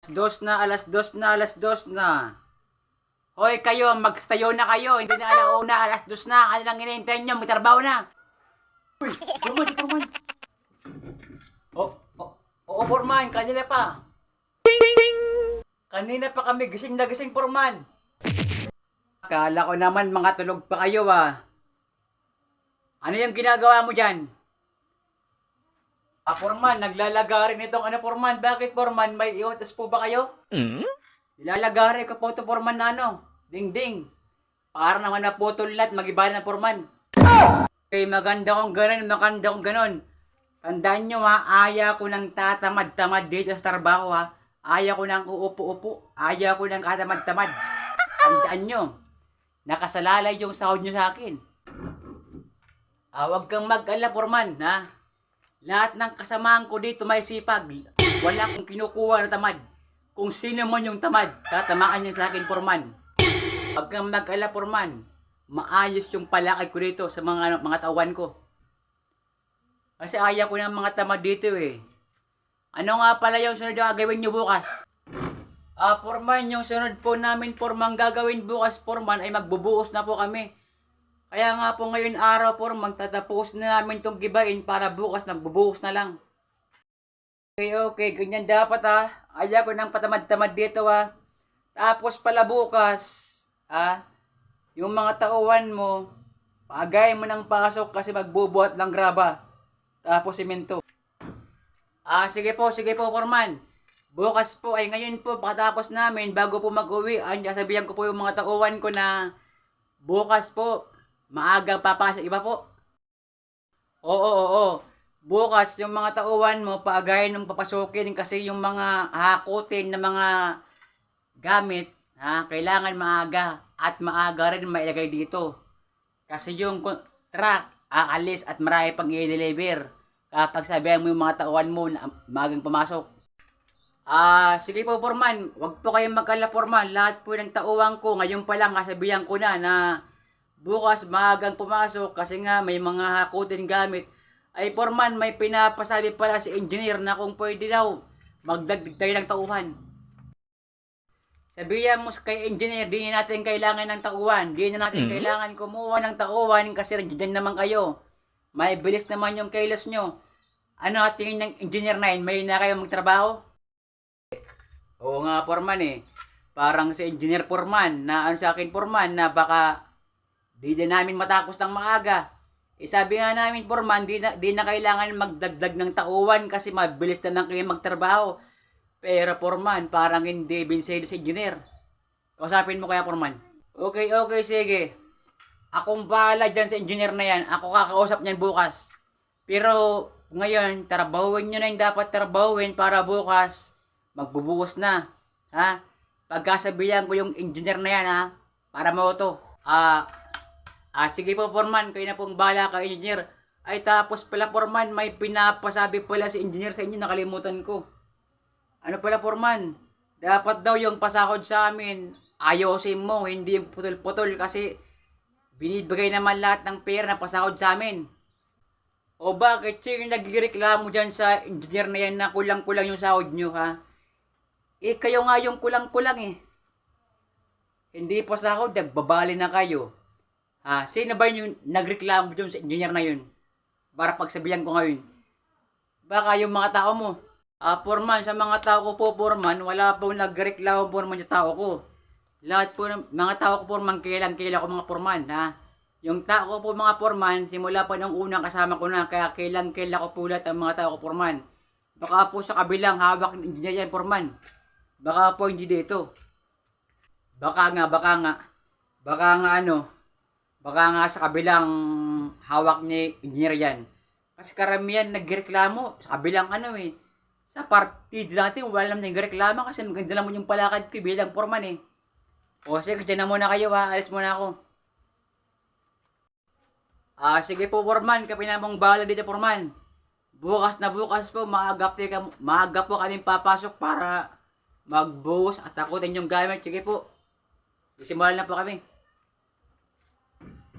Alas dos na. Hoy kayo, magstayo na kayo. Hindi na alauna, alas dos na. Ano lang hinihintay nyo? May trabaho na. Uy, Foreman. Oo, Foreman, kanina pa. Kanina pa kami gising na gising, Foreman. Akala ko naman mga tulog pa kayo Ano yung ginagawa mo dyan? Foreman, naglalagarin itong Foreman. Bakit, Foreman? May iotas po ba kayo? Nilalagari ko po ito, Foreman, na ding. Para naman naputol lahat, mag-iba na, Foreman. Okay, maganda kong ganon. Tandaan nyo aya ko ng tatamad-tamad dito sa trabaho Aya ko ng uupo-upo. Aya ko ng katamad-tamad. Tandaan nyo, nakasalalay yung sahod nyo sa akin. Huwag kang mag-alala, Foreman, Lahat ng kasamahan ko dito may sipag. Wala akong kinukuha na tamad. Kung sino man yung tamad, tatamaan niya sa akin, Foreman. Huwag kang mag-alala, Foreman. Maayos yung palakad ko dito sa mga tauhan ko. Kasi ayaw ko ng mga tamad dito Ano nga pala yung sunod na gagawin nyo bukas? Foreman, yung sunod po namin, Foreman, gagawin bukas, Foreman, ay magbubuhos na po kami. Kaya nga po ngayon araw, Foreman, tatapos na namin itong gibain para bukas nagbubuhos na lang. Okay, ganyan dapat Ayaw ko ng patamad-tamad dito Tapos pala bukas, yung mga tauhan mo, pagay mo ng pasok kasi magbubuhat ng graba. Tapos simento. Sige po, Foreman. Bukas po ay ngayon po, pagkatapos namin, bago po mag-uwi, sabihan ko po yung mga tauhan ko na bukas po, maagang papasok. Iba po? Oo. Bukas, yung mga tauhan mo, paagayin ng papasukin kasi yung mga hakutin na mga gamit, kailangan maaga at maaga rin mailagay dito. Kasi yung truck, aalis at marami pang i-deliver. Kapag sabihan mo yung mga tauhan mo na maagang pumasok. Sige po, Foreman. Huwag po kayong magkala, Foreman. Lahat po ng tauhan ko, ngayon pa lang kasabihan ko na bukas maagang pumasok kasi nga may mga hakutin gamit. Ay, Foreman, may pinapasabi pala si engineer na kung pwede daw magdagdag tayo ng tauhan. Sabihan mo kay engineer, di na natin kailangan ng tauhan. Di na natin kailangan kumuha ng tauhan kasi nandiyan naman kayo. May bilis naman yung kilos nyo. Ano tingin ng engineer na yun? May na kayo magtrabaho? Oo nga, Foreman Parang si engineer Foreman na sa akin, Foreman, na baka di na namin matapos ng maaga. Sabi nga namin, Foreman, di na kailangan magdagdag ng tauhan kasi mabilis naman kayo magtrabaho. Pero, Foreman, parang hindi binsayo sa engineer. Kausapin mo kaya, Foreman. Okay, sige. Akong bahala dyan sa engineer na yan. Ako kakausap niyan bukas. Pero, ngayon, trabahuin nyo na yung dapat trabahuin para bukas magbubuhos na. Pagkasabihan ko yung engineer na yan, para mo to. Sige po, Foreman, kayo na pong bahala ka, engineer. Ay, tapos pala, Foreman, may pinapasabi pala si engineer sa inyo, nakalimutan ko. Ano pala, Foreman? Dapat daw yung pasahod sa amin, ayosin mo, hindi yung putol-putol kasi binibigay naman lahat ng pera na pasahod sa amin. O bakit? Sino yung nagreklamo dyan sa engineer na yan na kulang-kulang yung sahod nyo, kayo nga yung kulang-kulang Hindi pasahod, nagbabali na kayo. Sino ba yung nagreklamo dyan sa engineer na yun? Para pagsabihan ko ngayon. Baka yung mga tao mo. Foreman, sa mga tao ko po, Foreman, wala po nagreklamo, Foreman, sa tao ko. Lahat po ng mga tao ko, Foreman, kailan ko mga Foreman, Yung tao ko po, mga Foreman, simula pa nung unang kasama ko na, kaya kailan ko po lahat ang mga tao ko, Foreman. Baka po sa kabilang hawak ng engineer yan, Foreman. Baka po hindi dito. Baka nga sa kabilang hawak ni engineer yan. Kasi karamihan nagreklamo sa kabilang sa partid natin, wala naman nagreklamo kasi maganda naman yung palakad ko bilang Foreman O sige, dyan na muna kayo alis muna ako. Sige po, Foreman, kapi na mong bahala dito, Foreman. Bukas po, maaga po kami papasok para magbuhos at takutin yung gamit. Sige po, isimulan na po kami.